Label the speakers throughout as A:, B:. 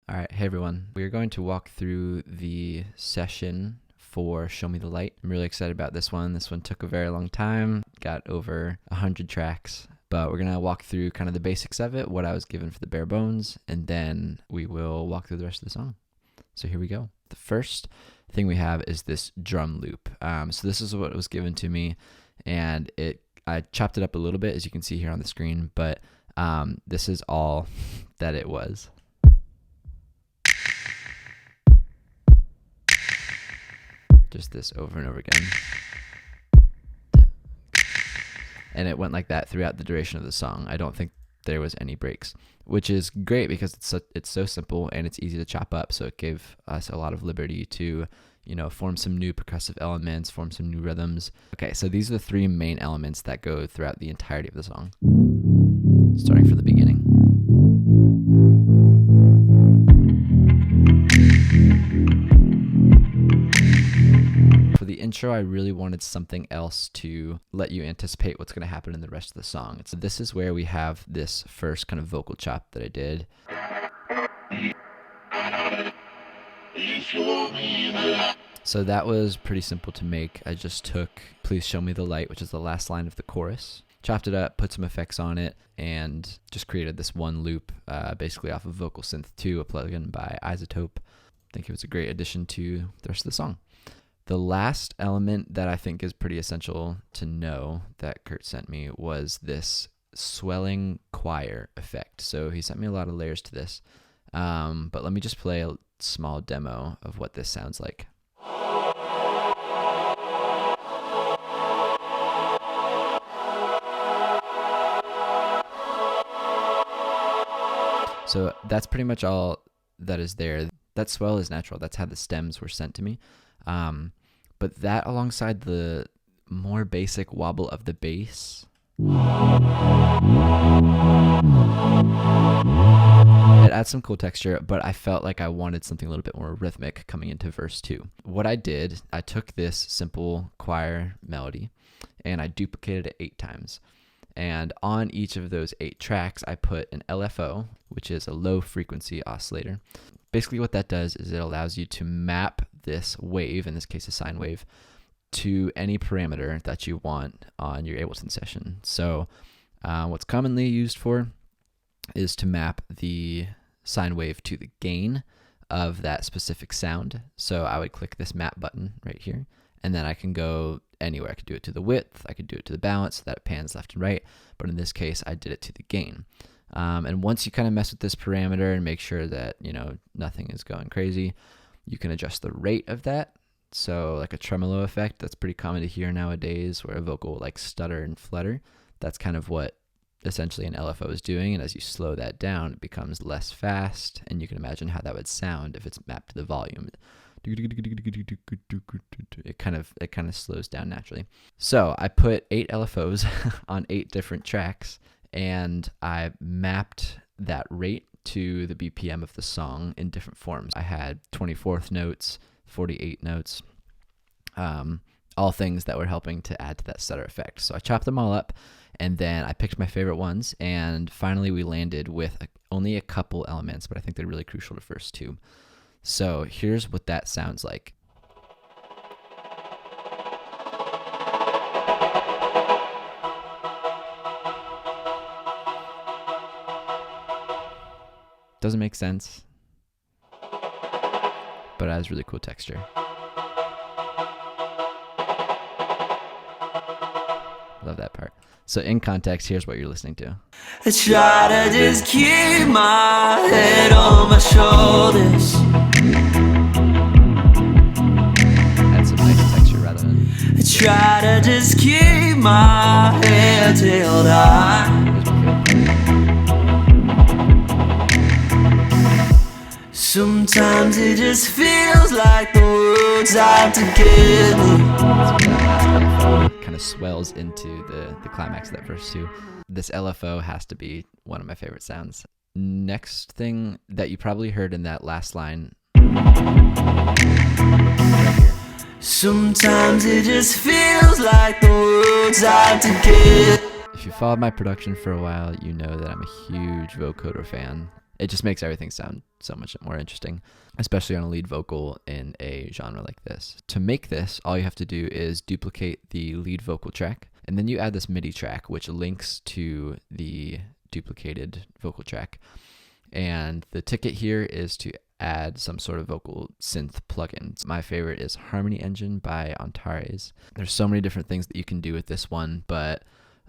A: All right, hey everyone. We're going to walk through the session for Show Me the Light. I'm really excited about this one. This one took a very long time, got over 100 tracks, but we're going to walk through kind of the basics of it, what I was given for the bare bones, and then we will walk through the rest of the song. So here we go. The first thing we have is this drum loop. So this is what was given to me, and I chopped it up a little bit, as you can see here on the screen, but this is all that it was. Just this over and over again. And it went like that throughout the duration of the song. I don't think there was any breaks, which is great because it's so simple and it's easy to chop up. So it gave us a lot of liberty to, form some new percussive elements, form some new rhythms. Okay, so these are the three main elements that go throughout the entirety of the song, starting from the beginning. For the intro, I really wanted something else to let you anticipate what's going to happen in the rest of the song. So this is where we have this first kind of vocal chop that I did. So that was pretty simple to make. I just took Please Show Me the Light, which is the last line of the chorus, chopped it up, put some effects on it, and just created this one loop basically off of Vocal Synth 2, a plugin by Isotope. I think it was a great addition to the rest of the song. The last element that I think is pretty essential to know that Kurt sent me was this swelling choir effect. So he sent me a lot of layers to this, but let me just play a small demo of what this sounds like. So that's pretty much all that is there. That swell is natural. That's how the stems were sent to me. But that alongside the more basic wobble of the bass, it adds some cool texture, but I felt like I wanted something a little bit more rhythmic coming into verse 2. What I did, I took this simple choir melody and I duplicated it 8 times. And on each of those 8 tracks, I put an LFO, which is a low frequency oscillator. Basically what that does is it allows you to map this wave, in this case a sine wave, to any parameter that you want on your Ableton session. So what's commonly used for is to map the sine wave to the gain of that specific sound. So I would click this map button right here, and then I can go anywhere. I could do it to the width, I could do it to the balance so that it pans left and right, but in this case I did it to the gain. And once you kind of mess with this parameter and make sure that, nothing is going crazy, you can adjust the rate of that. So like a tremolo effect, that's pretty common to hear nowadays where a vocal will like stutter and flutter. That's kind of what essentially an LFO is doing. And as you slow that down, it becomes less fast. And you can imagine how that would sound if it's mapped to the volume. It kind of slows down naturally. So I put 8 LFOs on 8 different tracks, and I mapped that rate to the BPM of the song in different forms. I had 24th notes, 48 notes, all things that were helping to add to that stutter effect. So I chopped them all up, and then I picked my favorite ones, and finally we landed with only a couple elements, but I think they're really crucial to verse 2. So here's what that sounds like. Doesn't make sense, but it has really cool texture. Love that part. So in context, here's what you're listening to.
B: I try to just keep my head on my shoulders.
A: Add some nice texture rather than...
B: I try to just keep my head held high. Sometimes it just feels like the world's out to get me.
A: Kind of swells into the climax of that verse 2. This LFO has to be one of my favorite sounds. Next thing that you probably heard in that last line, right here.
B: Sometimes it just feels like the world's out to get.
A: If you followed my production for a while, you know that I'm a huge vocoder fan. It just makes everything sound so much more interesting, especially on a lead vocal in a genre like this. To make this, all you have to do is duplicate the lead vocal track, and then you add this MIDI track, which links to the duplicated vocal track. And the ticket here is to add some sort of vocal synth plugin. My favorite is Harmony Engine by Antares. There's so many different things that you can do with this one, but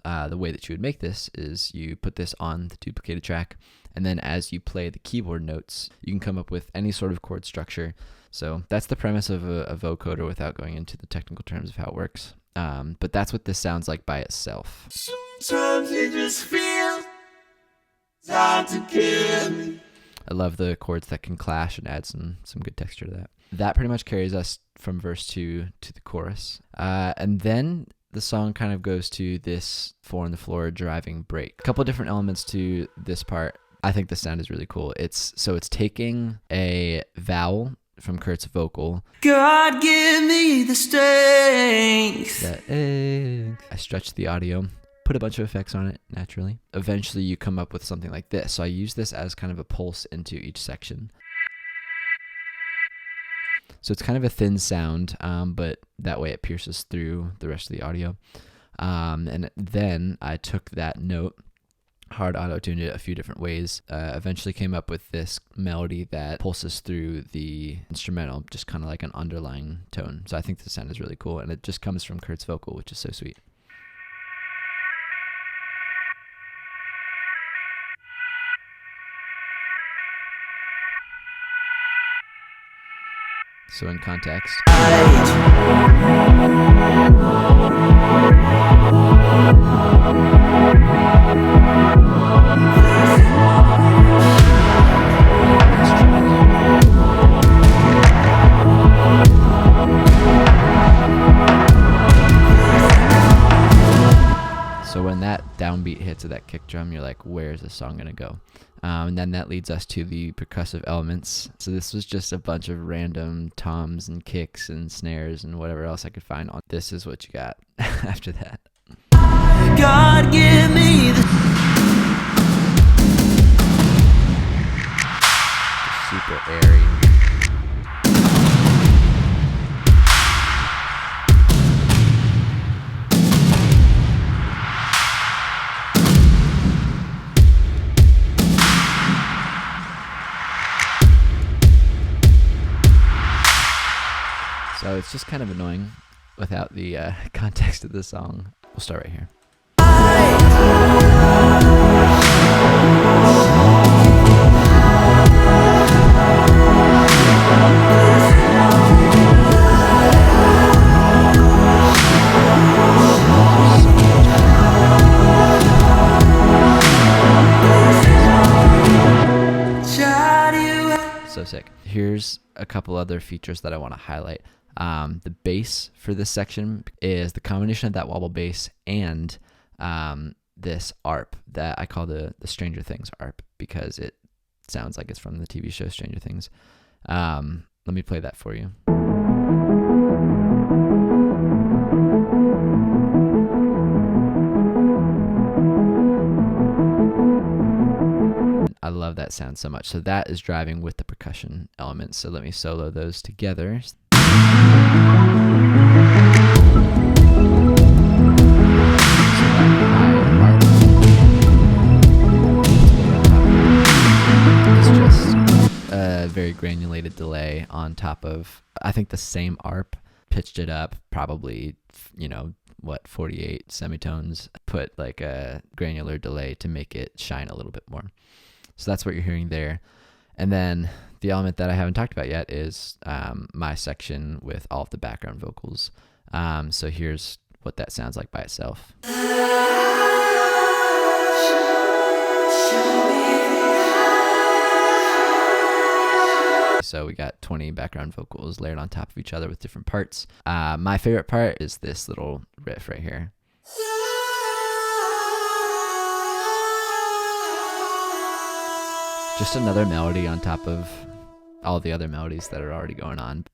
A: the way that you would make this is you put this on the duplicated track, and then as you play the keyboard notes, you can come up with any sort of chord structure. So that's the premise of a vocoder without going into the technical terms of how it works. But that's what this sounds like by itself.
B: Sometimes you just feel time to kill me.
A: I love the chords that can clash and add some good texture to that. That pretty much carries us from verse 2 to the chorus. And then the song kind of goes to this 4-on-the-floor driving break. A couple different elements to this part. I think the sound is really cool. It's taking a vowel from Kurt's vocal.
B: God give me the strength.
A: I stretch the audio, put a bunch of effects on it naturally. Eventually you come up with something like this. So I use this as kind of a pulse into each section. So it's kind of a thin sound, but that way it pierces through the rest of the audio. And then I took that note, hard auto-tuned it a few different ways, eventually came up with this melody that pulses through the instrumental, just kind of like an underlying tone. So I think the sound is really cool, and it just comes from Kurt's vocal, which is so sweet. So in context, so when that downbeat hits of that kick drum, you're like, where's the song gonna go? And then that leads us to the percussive elements. So this was just a bunch of random toms and kicks and snares and whatever else I could find on. This is what you got after that.
B: God give me the
A: Super airy. So it's just kind of annoying without the context of the song. We'll start right here. So sick. Here's a couple other features that I want to highlight. The bass for this section is the combination of that wobble bass and this ARP that I call the Stranger Things ARP because it sounds like it's from the TV show Stranger Things. Let me play that for you. I love that sound so much. So that is driving with the percussion elements. So let me solo those together. Very granulated delay on top of, I think, the same ARP, pitched it up probably, 48 semitones, put like a granular delay to make it shine a little bit more. So that's what you're hearing there. And then the element that I haven't talked about yet is my section with all of the background vocals. So here's what that sounds like by itself. So we got 20 background vocals layered on top of each other with different parts. My favorite part is this little riff right here. Just another melody on top of all the other melodies that are already going on.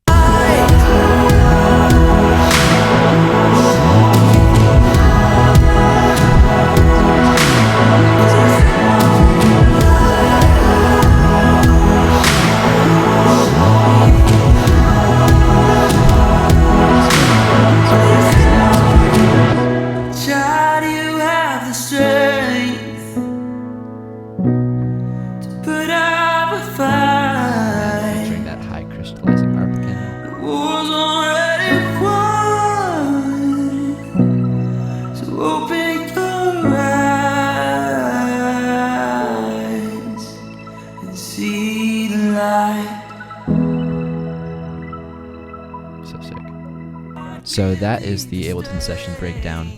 A: So that is the Ableton session breakdown.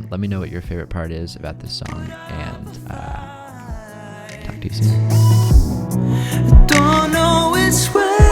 A: Let me know what your favorite part is about this song, and talk to you soon.
B: Don't know which way